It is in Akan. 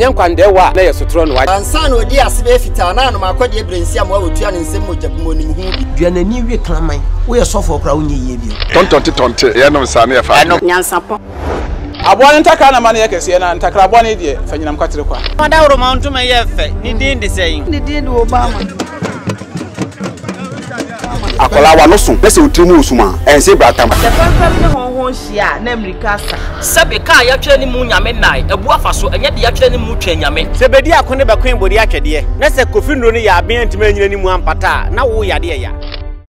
enye kwande wa na yesotro no wa ansa na odi ase be fita na no makodi Ebenezer am wa wotua ne nsem mo nim hu duana ni wie klaman wo ye sofo kra wo nye yie bi tontonte ye no sa na ye fa Nyansapo Abone ntaka na mane yakese na ntakra abone die fanyinam kwatere kwa Mada woro ma ntuma ye fe ni din de sei ni din de Obama akola wa no so pese otrimu osuma ense bratam the papa ne honhon hia na America sa sabe ka ya twere ni mu nyame nai ebu afaso enye de ya twere ni mu twa nyame sebedi akone be kwen bodi atwede na se kofi nro ni ya aben ntima nyina ni mu ampata na wo yade ya